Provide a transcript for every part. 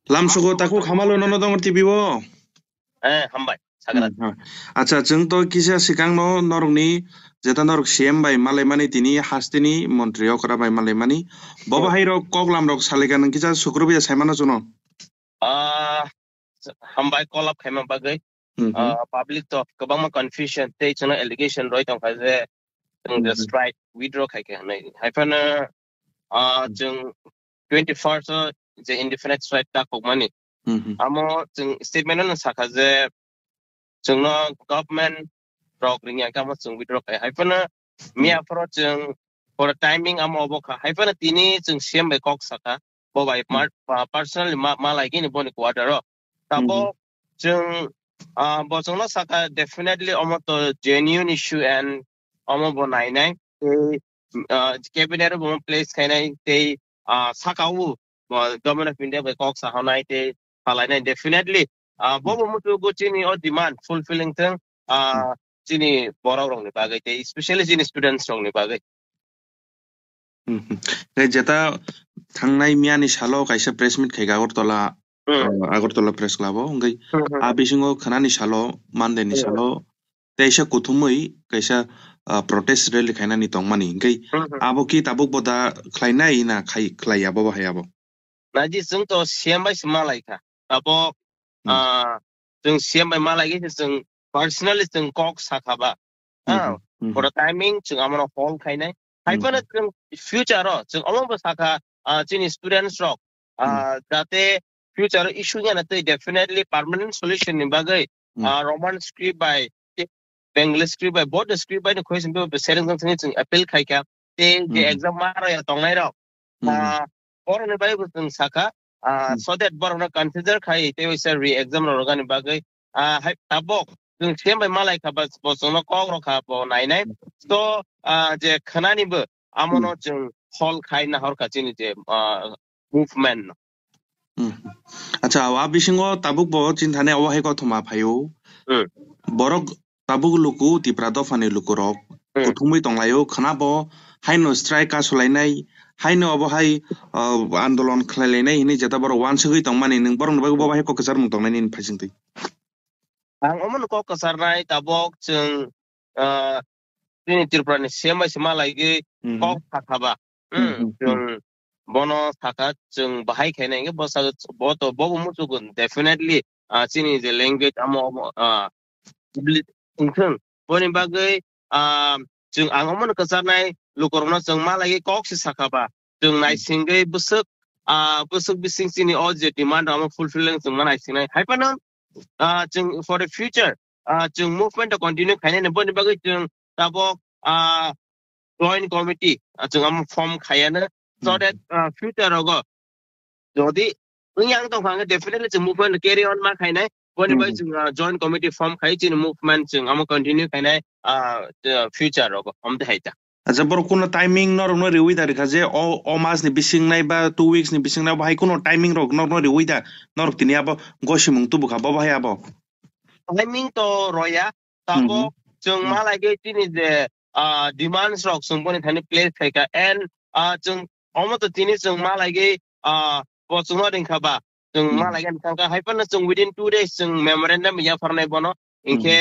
lamsugo taku khamalo nono dongor tibibo. Hambai sagrat Acha जों तो किसा सिगां no norokni jeta norok CM bai malaimani tini hastini montri okra bai malaimani bobo hairo koklam rok saliga nang kisa sukrubya saimana jono. Hambai call up khema bagai public to kabama confusion te chana allegation right on khaze the strike withdraw khai ke nai haifana jung 21st the indefinite strike ta kokmani amo jung statement na sakhaze jungno government rock ringya kama jung withdraw khai haifana mi approach jung for timing amo obokha haifana tini jung CM bai kok saka bo bai personally malai gini boni quarter tabo jung bo jungno saka definitely amo to genuine issue and amo bo nai nai cabinet bo place kai nai te saka u government of India bai kok sa hanai te palai nai definitely bo mutu go chini or demand fulfilling thing chini borok rong ni bagai te especially chini students rong ni bagai jeta thangnai miani salo kaisa press meet khaiga Agartala press club ngai a bisingo khanani salo Monday ni salo teisa kuthumui kaisa protest rally khainani tongmani ngai abo ki tabuk boda khlainai na khlai abo bahayabo naji jung to siambai malai kha abo jung siambai malai ge jung personally jung kok sakhaba for the timing jung amano hall khainai haifana jung future ro jung amon sakha chini students rock date future issue nya na te definitely permanent solution ni bagai Roman script by Bengali script by both the script by the question be sharing something jung appeal khai kya te je exam mara ya tongai ro borong ni bai jung sakha so that borong na consider khai te wisa re exam ro ga ni bagai tabok jung siambai malai kha bas bo jung no kok ro kha bo nai nai so je khanani bo amono jung hall khai na hor ka chini je movement acha awa bisingo tabuk bo chintane awa he kothoma phayo borok tabuk luku tiprado fani luku rok kuthumui tonglayo khana bo haino strike ka sulainai haino abo hai andolon khlailai hini jeta boro wan sugui tongmani ning borong bagu bo hai ko kasar mung tongnai ni phasingtui ang omon ko kasar nai tabok jung ini Tripura ni sema lagi kok kakaba jung bono saka jung bahai kene nge bosa boto bobo mutugun definitely sini the language amo ungkeng boni bagai jung ang omon kasar nai lukorona jung lagi kok si sakaba jung nai singai busuk busuk bising sini all the demand amo fulfilling jung nai sinai haipanam jung for the future jung movement to continue kene ne boni bagai jung tabok joint committee jung am form khayana so that future rogo jodi yang tong khang definitely jung movement carry on ma khainai boni bai jung joint committee form khai chin movement jung am continue khainai future rogo am de haita acha bor kuno timing nor no riwi da khaje o mas ni bising nai ba 2 weeks ni bising nai ba hai kuno timing rok nor no riwi da nor tini abo gosimung tu bukha ba hai abo timing to roya tabo jung malage tini de demands rock sung boni thani place khaika and jung almost tini jung malage bo jung no ding khaba jung malage thangka haipan jung within 2 days jung memorandum ya farnai bono inke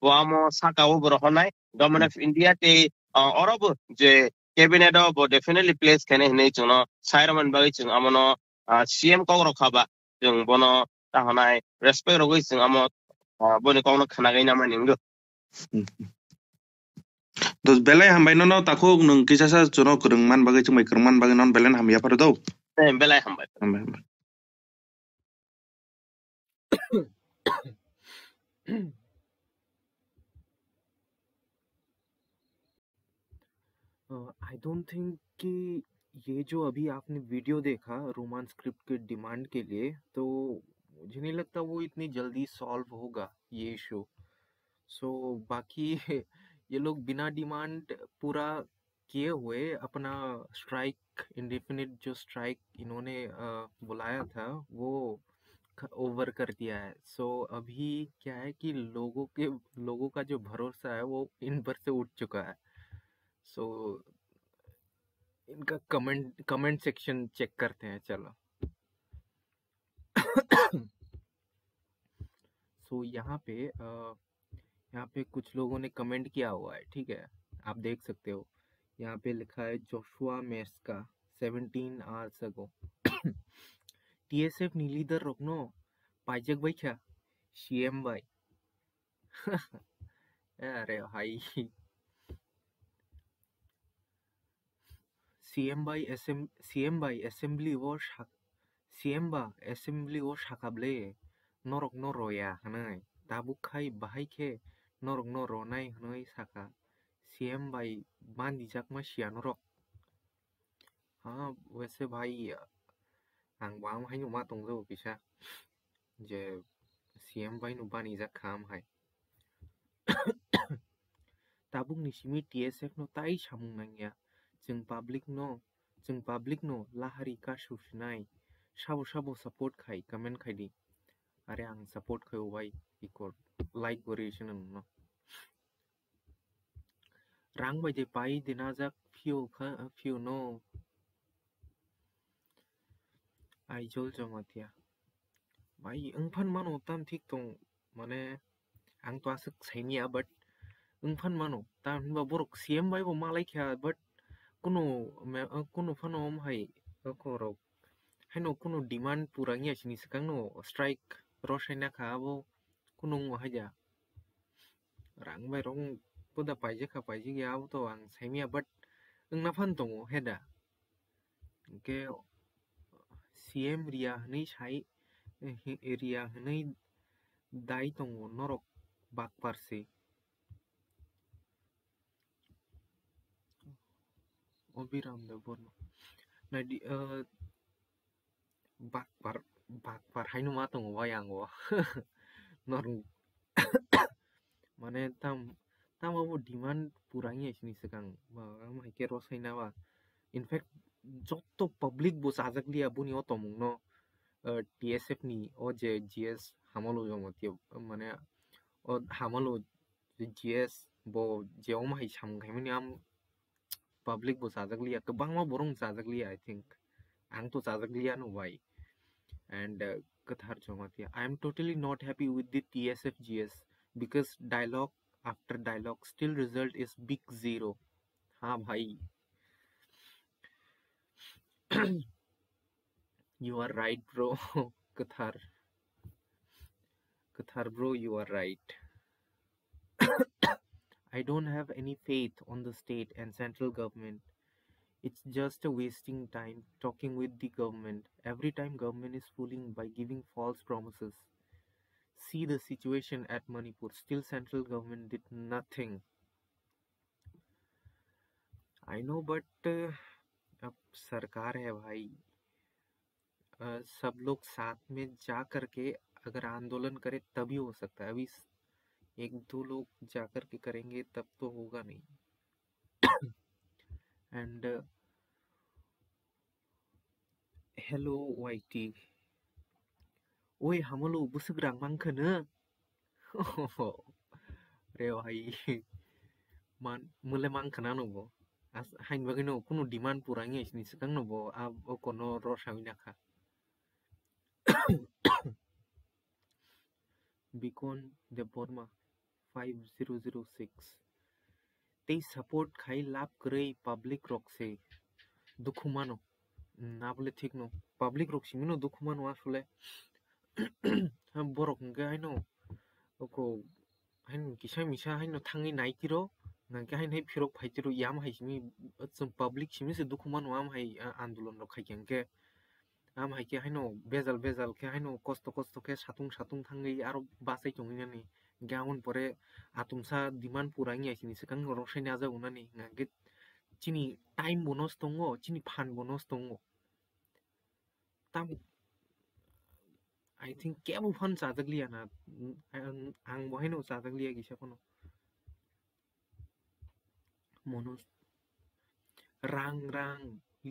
boamo saka wo bro honai government of India te orob je cabinet of definitely place kene nei jung no sairaman bagi jung amono CM ko ro khaba jung bono ta honai respect ro goi jung amo boni kono khana gai na maningo dos belai hambai no tako nung kisasa chono kurungman bagai chumai kurungman bagai non belen ham ya par do belai hambai I don't think कि ये जो अभी आपने video देखा Roman script के demand के लिए तो मुझे नहीं लगता वो इतनी जल्दी सॉल्व होगा ये इशू सो बाकी ये लोग बिना डिमांड पूरा किए हुए अपना स्ट्राइक इंडेफिनिट जो स्ट्राइक इन्होंने बुलाया था वो ओवर कर दिया है सो अभी क्या है कि लोगों का जो भरोसा है वो इन पर से उठ चुका है सो इनका कमेंट सेक्शन चेक करते हैं चलो सो यहाँ पे कुछ लोगों ने कमेंट किया हुआ है, ठीक है, आप देख सकते हो। यहाँ पे लिखा है जोशुआ मेस्का 17 hours ago TSF नी लीडर रोकनो पाइजक भाई क्या CM भाई अरे भाई CM भाई असेंबली वो शाकाबले नरक नरया हनै दाबुखाई बाहायखे नरक नरनाय हनै साका CM भाई मानी जाक मासिया नरक। हाँ वैसे भाई आं बाम हाय नुमा तंगजो किसा जे CM भाई नु बानी जाक खाम हाय tabuk ni simi TSF no tai samung nangya जों public no lahari ka susnai sabo support khai comment khai di are ang support khai bai ikor like variation no rang bai de pai dinajak few no ai jol jamatia bai engphan mano tam thik tong mane ang to asuk saimia but engphan mano tam ba borok CM bai bo malai kha but কোনো ফানো হাই korok haino kuno demand purangya sini sekang no strike rosaina khabo kuno haja rang bai rong puda paije ya to ang saimia but ang nafan tongo heda ke CM ria nei sai area nei dai tongo norok bak parse Obiram de borno na di bak par haino ma tongo wayango norong মানে তামাবো demand পুরাঙি আইসিনি সেকাং মাইকে রসাইনা বা in fact যত public বো সাজাকলিয়া বুনি অতমুং ন TSF ni o je GS hamalo jomati মানে o hamalo GS bo je o mai samgaimani am public bo sajakliya kebangma borong sajakliya I think ang to sajakliya no bai and kathar jomati I am totally not happy with the TSF GS because dialogue after dialogue still result is big zero. हाँ भाई you are right bro Kathar bro you are right I don't have any faith on the state and central government. It's just a wasting time talking with the government. Every time government is fooling by giving false promises. See the situation at Manipur. Still central government did nothing. I know but अब सरकार है भाई सब लोग साथ में जा करके अगर आंदोलन करे तभी हो सकता है अभी एक दो लोग जा करके करेंगे तब तो होगा नहीं एंड हेलो वाइटी ओए हमलो बुसग्रां मांखनो रे भाई मान मुले मांखना नबो हाइन bagino kuno demand purangi isni sekang nobo o kono rosawina kha Bicon de Borma 5006 they support khai lab krei public rock se dukhumano na bole thik no public rock simino dukhumano asule borok nge haino oko hain kisa misa haino thangi naitiro nangke hain hai phirok phaitiro yam hai simi public simi se dukhumano am hai andolon rok khai ke am hai ke haino bezal ke haino kosto ke satung thangi aro basai chongina ni gaun pore atumsa demand purangi aisini sekang rosai na jauna ni ngake chini time bonus tongo chini fan bonus tongo tam I think kebo fan sajakliya na ang bohaino sajakliya gisa kono monos rang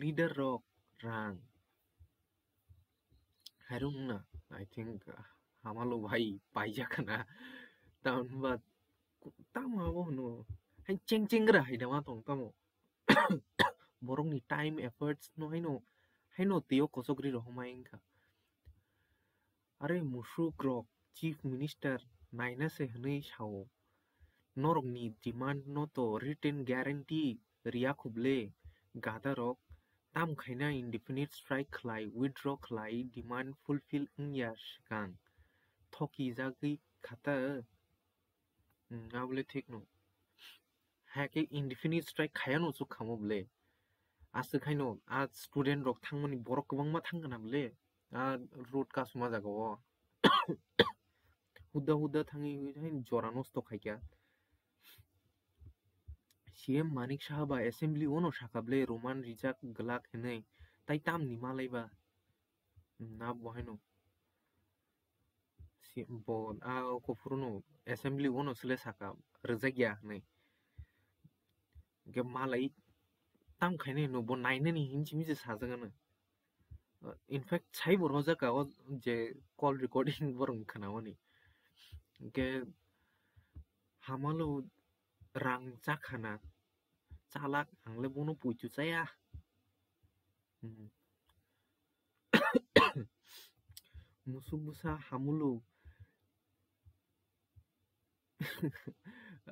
leader rock rang harung na I think hamalo bhai paija kana down but tamo abo no hain cheng ra haida ma tong tamo borong ni time efforts no haino tio kosogri ro homa inka अरे मुसुक रक chief minister नायना से हनै साव नरकनि demand not written guarantee रिया खुबले गादा रक ताम खायना इनडिफिनिट स्ट्राइक खलाय विथड्र खलाय डिमान्ड फुलफिल इंया सिगां थकी जागै खाता नाबले ठीक नो हाके इनडिफिनिट स्ट्राइक खाया नो सु खामोबले आसो खायनो आ स्टुडेन्ट रक थांमोनि बरक गोबांमा थांगोन आबले आ रोड कासमा जागो हुदा हुदा थाङै जरा नस्त खायका सीएम मानिक साहाबा एसेम्बली उनाव साखाबले रोमान रिजाक गलाक हनै ताई तामनि मालायबा ना बहायनो बन आ कोफुरनो एसेम्बली उनाव सले साका रजागिया हनै के मालाय ताम खायने नो बन नायने नि हिंची मिजे साजागानो इनफैक्ट छाई बर जाका जे कॉल रिकॉर्डिंग बरं खोनावनि के हामालो रां जाखाना चालाक आंले बनो पुइचु चाया मुसु मुसा हामुलो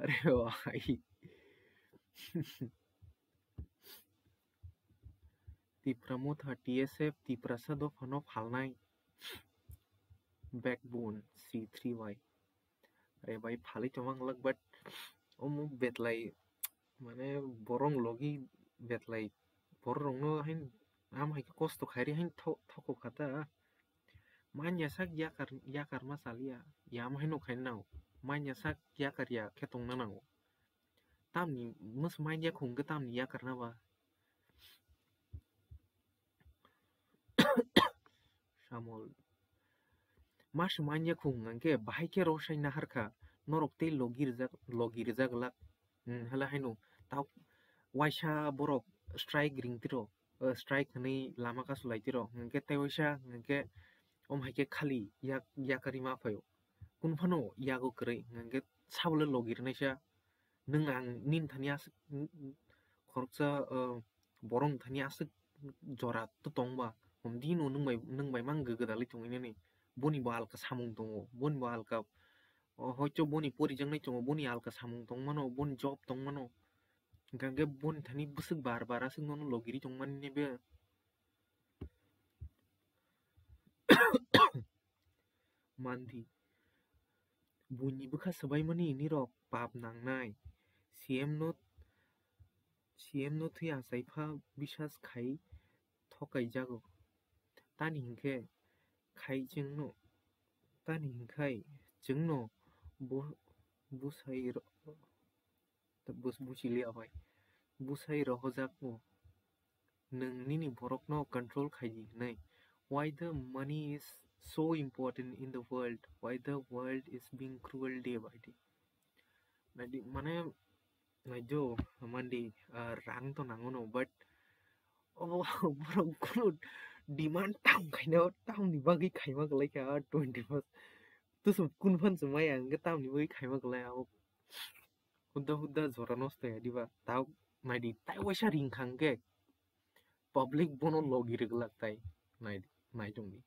अरे भाई तिप्रमो था टीएसएफ तिप्रसादो फनो फालनाय बैकबोन C3Y अरे भाई फाली चमंग लग बट ओमु बेतलाई माने बोरंग लोगी बेतलाई बोरंगनो हाइन आम हाइके कष्ट खायरि हाइन थको खाता मान्या साक याकार मासालिया याम हाइनो खाइन नाव मान्या साक याकार या खेतों ना नाव तामनि मस मान्या खुंगे तामनि याकार ना बा शामल मास मान्या खुंगे बाहाय के रोशाय नाहारखा नरकते लोगिरजा गलाक हला हाइनो ताव वाइसा बरक स्ट्राइक रिंगतिरो स्ट्राइक हनै लामा कासु लाइतिरो हंके तेवैसा हंके ओम हाइके खाली याकारि माफायो कुनफानो यागो करै हंके सावले लोगिरनायसा नों आं निन थानिया खरकसा बरं थानिया जरा तो तंगबा हमदिनो नोंबाय मान गोगदालै तंगिने बनि बालका सामुं दङ बनि बालका हयतो बनि परिजंनाय दङ बनि आलका सामुं दंमानो बनि जब दंमानो गांगे बनि थानि बुसुक बार बारासो ननो लगिरि दंमानने बे मानदि बयनिबो खासबाय माने निरक पाप नांनाय सीएम नो थै आसाइफा बिसास खाय थकाय जागो तानि हिंखे खाय जोंनो तानि हिंखाय जोंनो बुसाय बुसिलिया भाई बुसाय रहजाको नोंनि बरकनो कंट्रोल खायदि नै why the money is so important in the world why the world is being cruel day by day माने जो मंदी रां तो नांगोनो बट बरक कुनु डिमांड टाम खायनो टामनि बागै खायमा गलायका 21 तुसु कुनफान समाय आंगे टामनि बागै खायमा गलाय आव हुदा जरा नस्त दिबा ताव नायदि ताय वैसा रिंखांगे पब्लिक बनो लगिर गलाय नाय दंनि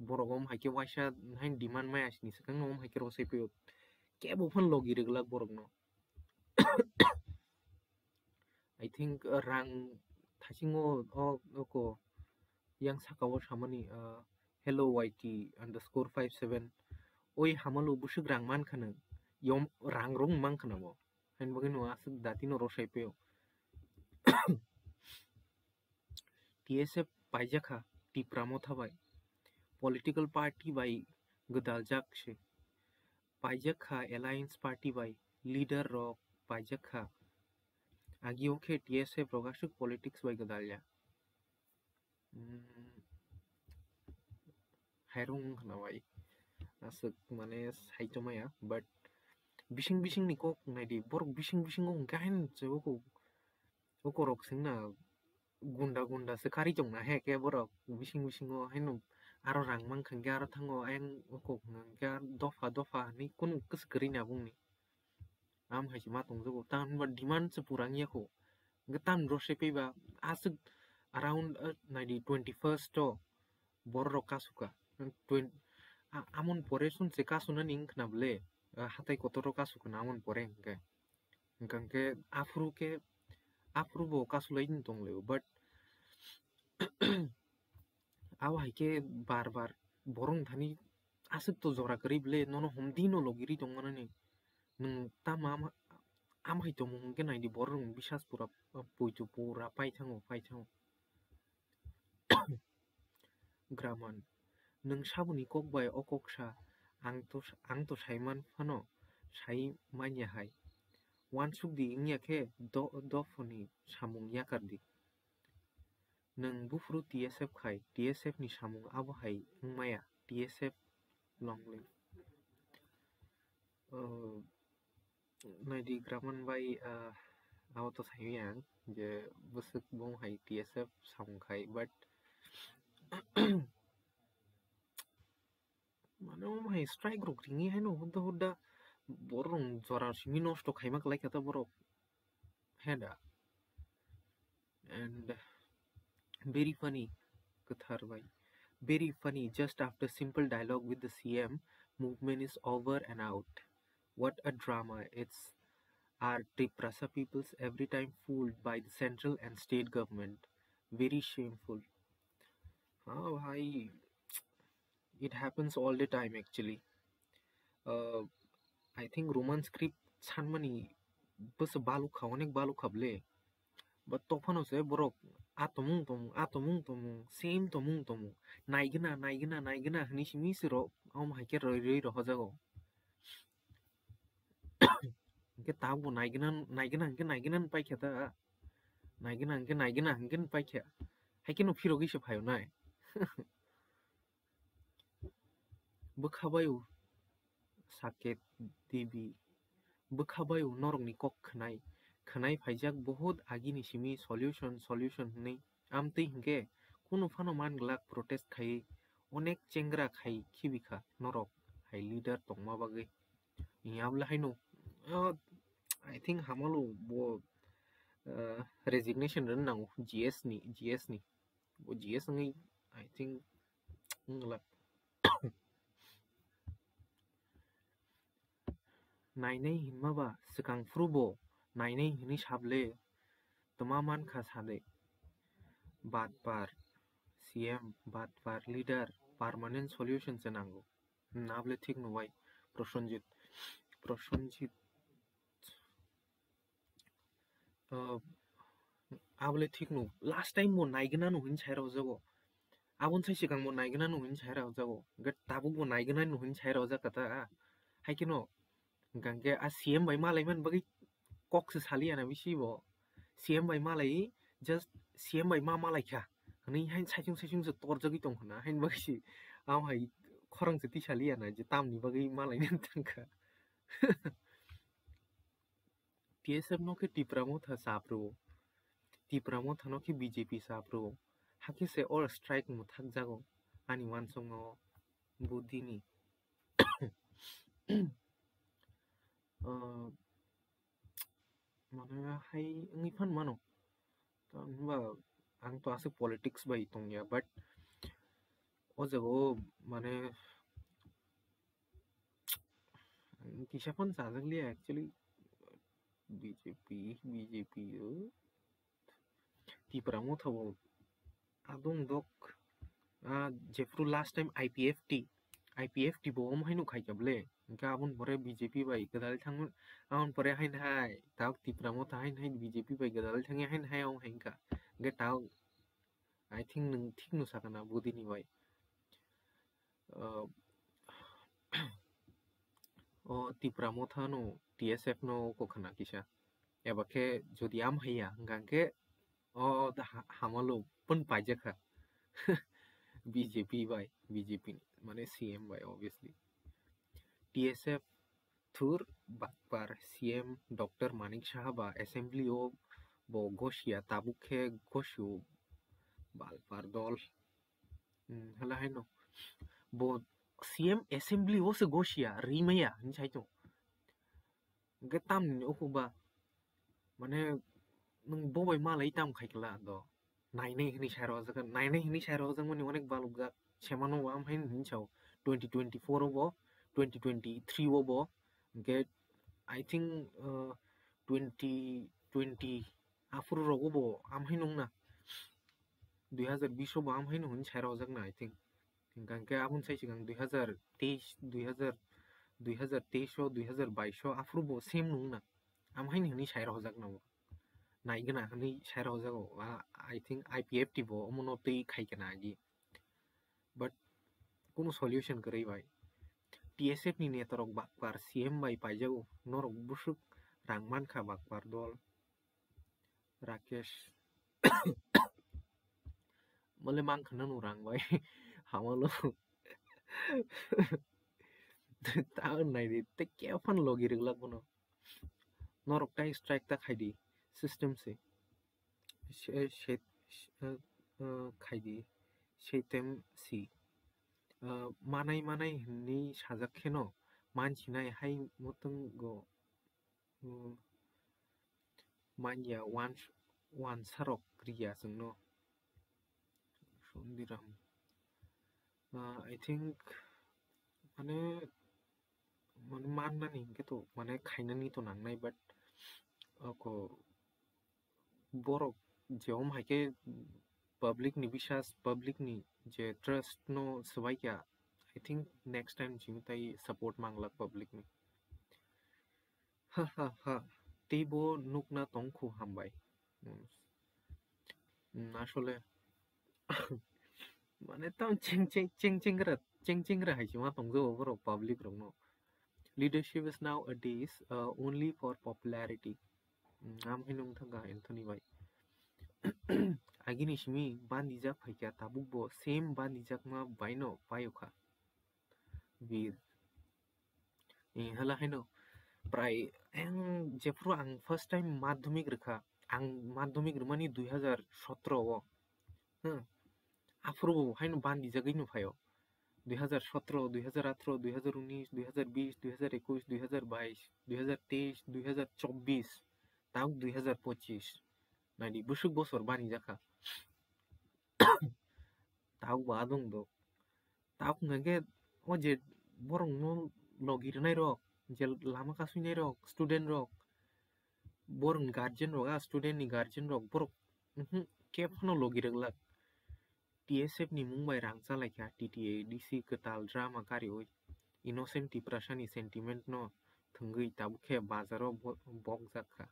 बरगम हाइके वैसा हाइन डिमांड मायासनि सकां नम हाइके रसै फयो केबो फन लगिर गला बरगनो I think rang थासिङो ओको yang sakawo samani hello YT_57 oi hamalo busuk rang man khana yom rang rong man khana bo hain bagino asuk datino rosai peo TSF paijaka tipramo thabai political party by gdaljak she paijaka alliance party by leader rok paijaka agi oke TSF rogasuk politics by gdalya hairung khana bai asuk mane saitomaya but bising ni kok naidi borok bising ong gain jebo ko rok singna gunda sekari jong na he ke borok bising o haino aro rang mang khangga aro thango ang ko ngga dofa ni kunu kusgri na bungni am haisi ma tongjogo tan ba demand se purang ya ko ngtam rose peba asuk around 21st to borok kasuka amon pore sun se kasuna ning knable hatai kotoro kasukuna amon pore engke afru bo kasulai ning tongleo but aw haike bar borong thani asuk to jora karible nono homdi no logiri tongmana ni nung tama amai to mungke nai di borong bisas pura puitu pura pai thango graman nung sabuni kok bai okok sa ang to saiman phano sai manya hai wan suk di ingya ke do phoni samung yakardi nung bufru TSF khai TSF ni samung abo hai ngmaya TSF longling nai di graman bai aw to sai yang je busuk bong hai TSF samung khai but মানে ভাই strike rock রিঙি high no Huda borong jora simi nosto khaimak lai kata borok heda and very funny kathar bhai very funny just after simple dialogue with the CM movement is over and out what a drama it's our Triprasa peoples every time fooled by the central and state government very shameful oh bhai it happens all the time actually I think Roman script sanmani bus balu kha onek balu khable but তখন হচ্ছে বরক আতমুং same তমুং নাইগনা হনি সিমি সিরো আম হাইকে রই রহ জাগো কে তাবো নাইগনা পাইখেতা নাইগনা পাইখে হাইকে no ফিরো গিসে ফায়ো নাই বখাবায়ু সাকেত দেবী বখাবায়ু নরংনি cock khनाय फाइजाक बहुत आगिनि Simi solution हनै आमतै हिंगे कुनु फानो मान ग्लाक प्रोटेस्ट खाई अनेक चेंग्रा खाई खिबिखा नरक हाई लीडर तंगमा बागै याबला हाइनो आई थिंक हामलो बो रेजिग्नेशन रन नांगो GS नि बो GS नङै आई थिंक ngla नाइनै हिनमाबा सिकां फ्रुबो नाइनै हिनि साबले तमामान खा सादे बात बार CM बात बार लीडर परमानेंट सल्यूशन से नांगो नाबले ठीक नुबाय प्रसन्नजित आबले ठीक नु लास्ट टाइम मो नाइगना नु हिन छायराव जागो आबन साइ सिगां मो नाइगना नु हिन छायराव जागो गट ताबु मो नाइगना नु हिन छायराव जाकता हाइकेनो गांगे आ CM बाय मालायमन बगै कक्स सालियाना बिसिबो CM बाय मालाय जस्ट CM बाय मालायखा हनै हाइन साइजुं से तोर जगै दं हना हाइन बगै आव हाय खरं से तिसालियाना जे तामनि बगै मालायन तंखा TSF नो के टिप्रामो था साप्रो टिप्रामो थानो के BJP साप्रो हाके से और स्ट्राइक मु थाक जागो आनि वानसंगो बुदिनी माने हाय ngै फान मानो तो होनबा आं तो आसे पॉलिटिक्स बाय तंगिया बट ओ जगो माने किसाफन साजगलिया एक्चुअली BJP टिप्रामो थाबो आदों दक जेफ्रु लास्ट टाइम IPFT बो हम हाइनो खाइजबले गाबुन परे BJP बाय गदाल थांग आउन परे हाइन हाय ताव टिप्रामो था हाइन BJP बाय गदाल थांगे हाइन हाय आउ हाइनका गे ताव आई थिंक नों ठीक नु साकना बुदिनि बाय ओ टिप्रामो था नो TSF नो कोखना किसा एबाके जदि आम हाया गांके ओ हामलो पन पाइजखा BJP माने CM बाय ऑब्वियसली TSF थुर बार CM डॉक्टर मानिक साहबा असेंबली ओ बो गोशिया ताबुखे गोशु बालपार दल हला हाइनो बो CM असेंबली ओ से गोशिया रिमया हिनसाइतो गताम ओखुबा माने नों बबाय मालाय ताम खाइखला दो नाइनै हिनि सायराव जागोन नाइनै हिनि सायराव जों माने अनेक बालुगा सेमानो आम हाइन हिनसाव 2024 obo 2023 obo get I think 2020 afro rogobo amhai nongna 2020 obo amhai no hun chaira ojak na I think hingkangke abon sai sigang 2023 2022 afro bo same nongna amhai ni huni chaira ojak na naigana huni chaira ojago I think IPFT bo omono tei khaigana agi but কোনো solution গরই ভাই TSF ni netorok bakpar CM bai paijago norok busuk rangman kha bakpar dol Rakesh mole mang khana nu rang bai hamalo ta nai ri te ke fan logi rig lag bono norok tai strike ta khaidi system se khaidi setem si manai ni sajak kheno manchi nai hai mutong go manya one sarok kriya sungno sondiram I think mane manna ni ke to mane khainani to nangnai but ko borok jeom haike public ni bishas public ni je trust no sabai kya I think next time jimitai support mangla public ni ha teibo nukna tongkhu hambai আসলে মানে তাও চেংচেংরা হাইছিমা তংজো over public রংনো leadership is nowadays only for popularity am hinung thanga Anthony bai agini shimi bandijak phaikya tabuk bo same bandijak ma baino payokha bir hala haino prai jepro ang first time madhyamik rekha ang madhyamik rmani 2017 o afro haino bandijak ino phayo 2017, 2018, 2019, 2020, 2021, 2022, 2023, 2024, tahu 2025. Nah di busuk bosor bani jaka. Tahu badung do. Tahu ngage oje borong no logir nai rok. Jel lama kasu nai rok, student rok. Borong guardian rok, student ni guardian rok. Borok kep no logir lag. TSF ni Mumbai rangsa laikha TTA DC ketal drama kari oi innocent prasani sentiment no thungui tabukhe bazaro bok jakha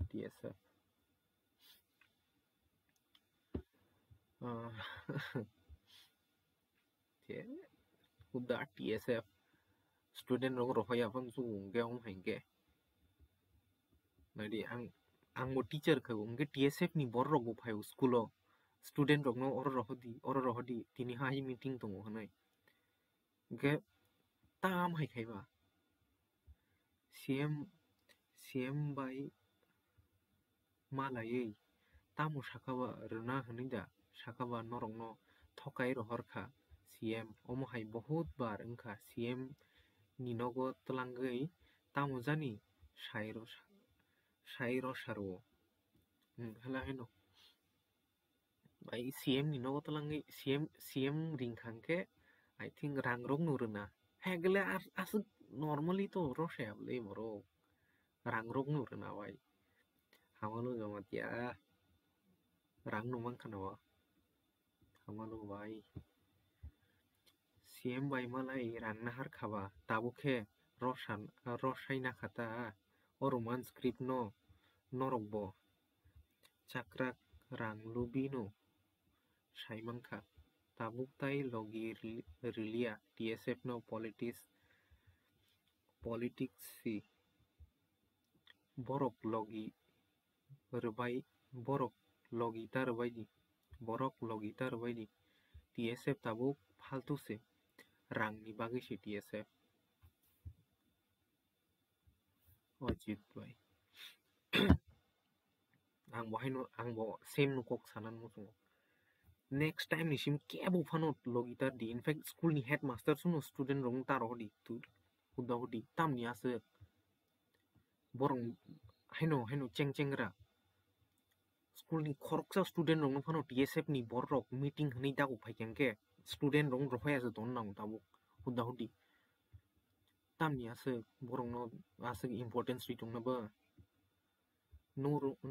TSF uda TSF student rong rohoya pang su ge ong hengge nadi ang mo teacher kha ongge TSF ni bor rok bo phayo school student rok no oro rohodi tini hai meeting tongo hanai ge tam hai khaiba CM bai malai tamu sakaba runa hanida sakaba norok no thokai rohor kha CM omo hai bahut bar engkha CM ni nogo tlangai tamu jani sairo saro hala heno bai CM ni nogo tlangai CM ringkhangke I think rangrong nuruna hegele asuk normally to roshe able boro rangrong nuruna bai hamalo jamat ya rang numang khanawa hamalo bai CM bai malai rang nahar khaba tabukhe rosai na khata o roman script no norokbo chakrak rang lubino saimangkha tabuk tai logi rilia TSF no politics si borok logi tar bai TSF tabuk faltu se rang ni bagi si TSF Ajit bai ang bo same nukok sanan musungo next time ni sim kebo fanot logitar di in fact school ni headmaster suno student rong tar hodi tu uda hodi tam ni ase borong haino cengcengra school ni khoroksa student rong fano TSF ni borok meeting hani dago phaikengke student rong rohaya se don nang tabuk huda hudi tamni asik borongno asik importance ri tungnaba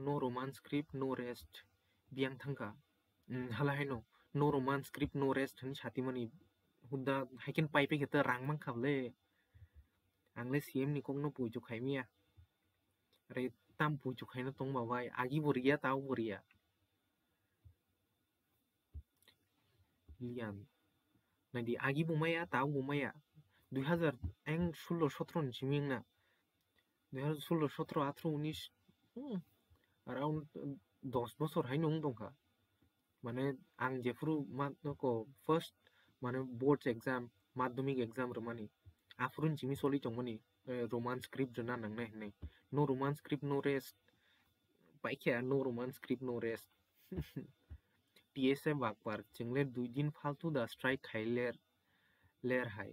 no romance script no rest biang thangka halai no romance script no rest hani chati mani huda haiken pipe kheta rang mang khable angle cm ni kongno puju khaimia re tam puju khaina tongba bai agi boria tau boria lian nadi agi bumaya tau bumaya 2000 eng 16-17 ni chimingna 2016-17-18-19 around 10 বছর hainung dongkha মানে ang jefru ko first মানে boards exam madhyamik exam romani afrun chimi soli chongmani romance script jona nangnai hnai no romance script no rest paikha no romance script no rest TSF bakpar chingle 2 din faltu da strike khailer ler hai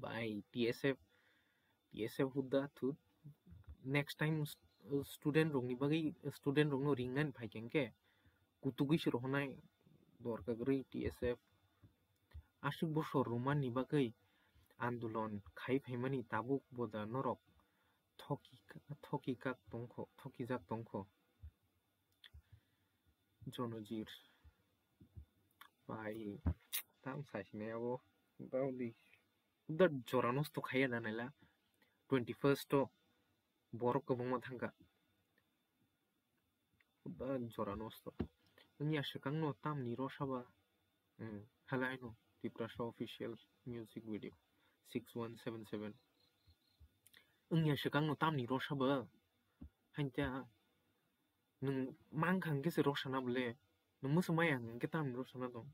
by TSF huda thu next time student rongni bagi student rongno ringan phaikengke kutugui shrohnai dorkagri TSF ashik bosor roman ni bagai आन्दोलन खाइ फाइमानि Tabuk बोदा नरक थकिजाक दंख जनजिर bye ताम सासिनायाबो बावदि दा जरा नस्त खाया दानायला 21st borok kobongma thangka दा जरा नस्त nya shikangno tamni rosaba halaino Tiprasha official music video 6177 nya shikangno tamni rosaba hanja nung mangkhang ke se rosana bole nung musmaya ke tamni rosana dong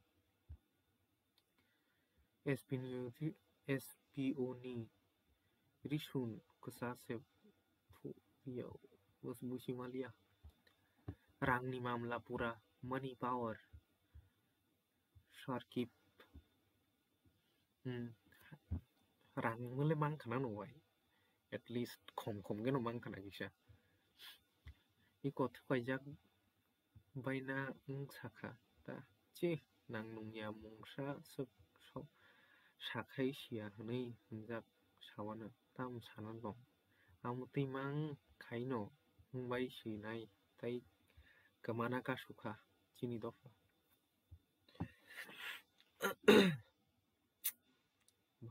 SPO ni rishun kusase yo was busimalia rangni mamla pura money power sharkip rang mule mang khana no wai at least khom ke no mang khana gisa iko thkaijak baina saka ta chi nang nungya mungsa suk sakai sia hnei hunjak sawana tam sanan dong amuti mang khaino bai sinai tai kamana ka sukha chini dofa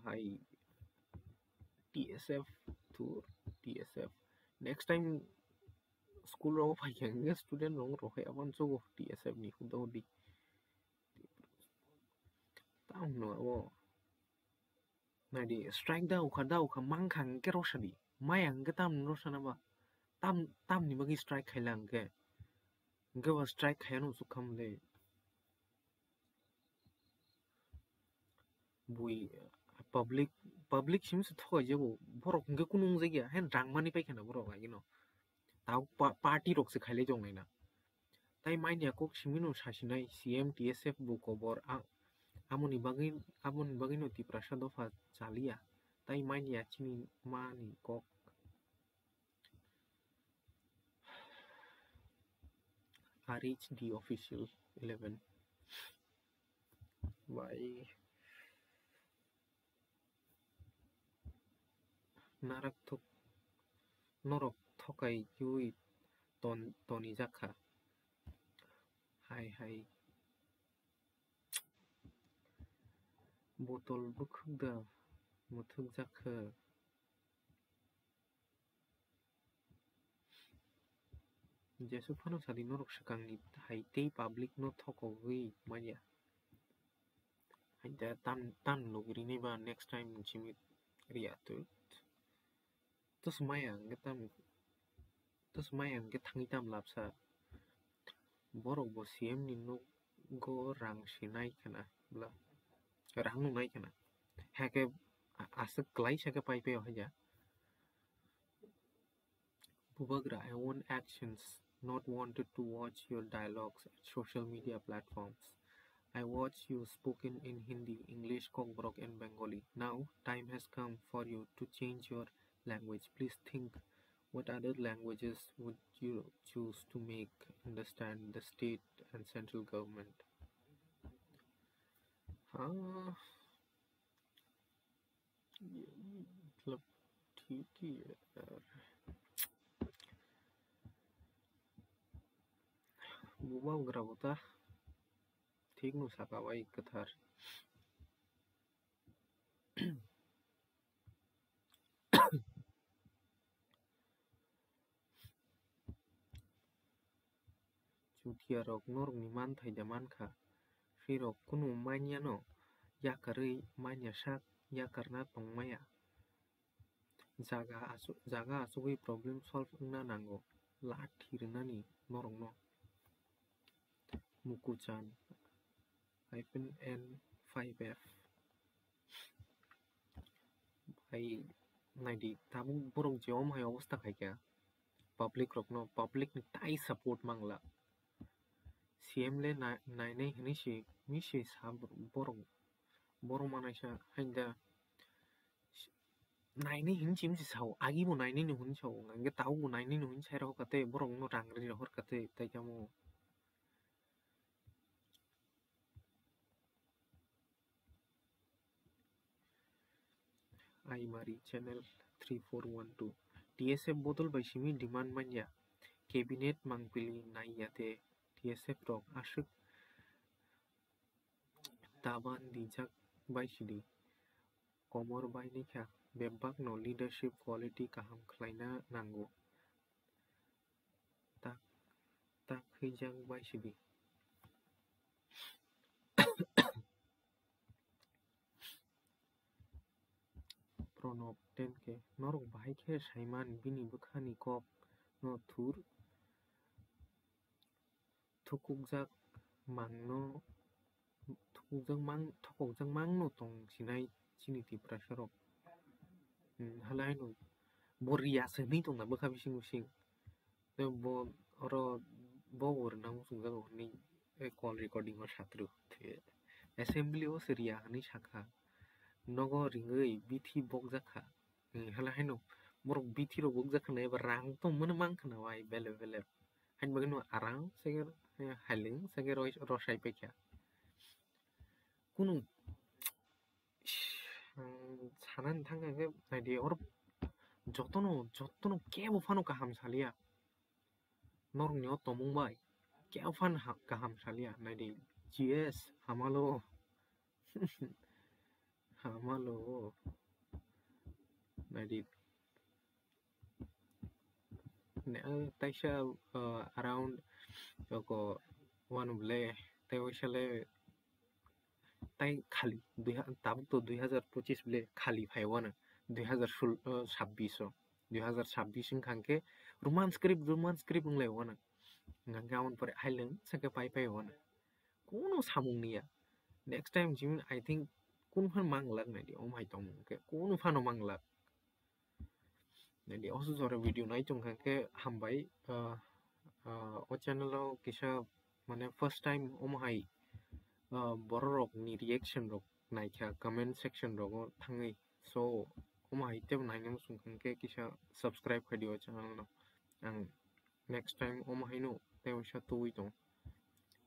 bhai TSF tour TSF next time school ro phaikeng student rong ro hai aban chogo TSF ni hudo di tam no abo nadi strike da ukha mangkhang ke rosadi mayang ke tam rosana ba tam ni bagi strike khailang ke wa strike khayano sukham le bui public sims thoi jebo borok ke kunung jagya hen rangmani paikana borok agino tau party rok se khaile jong naina tai mainya kok simino sasinai CM TSF bu kobor amoni bagin no Tiprasha dofa chalia tai mainya chini mani kok RHD official 11 by norok thokai yui toni jakha hai botol bukhda muthuk jakha jesu phano sadi norok sakangni hai tei public no thokogui maya haida tan logrini ba next time chimit riatu tos mayang ke thangitam lapsa borok bo CM ni no go rang sinai kana bla rang no nai kana hake asik klai sake paipe hoja Bubagra, I want actions, not wanted to watch your dialogues at social media platforms. I watch you spoken in Hindi, English, Kokborok and Bengali. Now, time has come for you to change your language. Please think, what other languages would you choose to make understand the state and central government? हाँ ये मतलब ठीक ही है यार बुबा उग्रा होता ठीक नु साका भाई कथार चुतिया रok norok ni manthai da manka shirok kunu manya no yakarui manya sak yakarna tongmaya jaga asugui problem solve ungna nango lathi rwnani norok no mukuchan -n5f भाई Nayudu Tabuk borok je omhai obostha khaikya public rok no public ni tai support mangla CM le nainai hinisi misi sa borok manaisa haida nainai hinsi misi sao agi bo nainai ni hun sao nge tau bo nainai ni hun sai ro kate borok no rangri hor kate tai jamo Aimari channel 3412 TSF botol by simi demand manya cabinet mangpili naiyate TSF rok asuk taban dijak by sidi komor by nikha bebak no leadership quality kaham khlaina nango tak hijak by sidi Pronop 10k norok bahai khe saiman bini bukhani kok no thur thukukjak mangno tong sinai chini tipra sarok halai no boria seni tong na bukha bising bising te bo oro bo or nang sungjago ni call recording o satru assembly o seria ni sakha nogo ringei bithi bokjakha halai no borok bithi ro bokjakha na ebar rang to mone mangkhana wai bele hain bagno arang seger haling seger rosai pekya kunu sanan thanga ke naidi or jotono kebo fano kaham salia norok ni o tomung bai kebo fan kaham salia naidi GS hamalo naidi taisa around ko one ble taisale তাই খালি tabuk to 2025 ble khali phaiwana 2026 ingkangke roman script unglai wana ngangka amon pore haileng sake pai wana kono samung niya next time jimin I think kun phan manglak nai di omhai tong ke kono phano manglak nai di osu jore video nai chung ke hambai o channel o kisa mane first time omhai borok ni reaction rok naikha comment section rok thangai so omhai te nainam sungkhang ke kisa subscribe khaidi o channel no ang next time omhai no te osa tui tong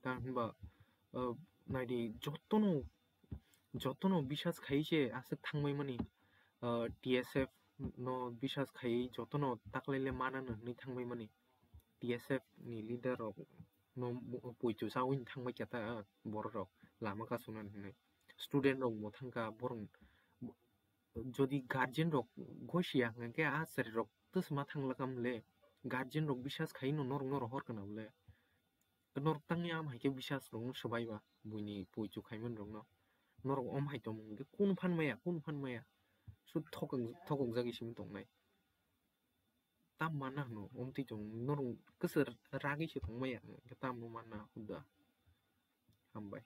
ta hanba naidi jotono bishas khaise asuk thangmai mani TSF no bishas khai jotono taklaile manano ni thangmai mani TSF ni leader rok no poichu sawin thangmai chata borok rok lama kasunan hinai student rok mo thangka borong jodi guardian rok gosia ngke asari rok tusma thanglakam le guardian rok bishas khai no norok hor kana le norok tangya am haike bishas rok sabaiba buini poichu khaiman rok no norok om hai tom ke kun phanmaya su thokong jagi sim tongnai tam mana no omti tong norong kusar ragi se tongmaya ke tam no mana huda hambai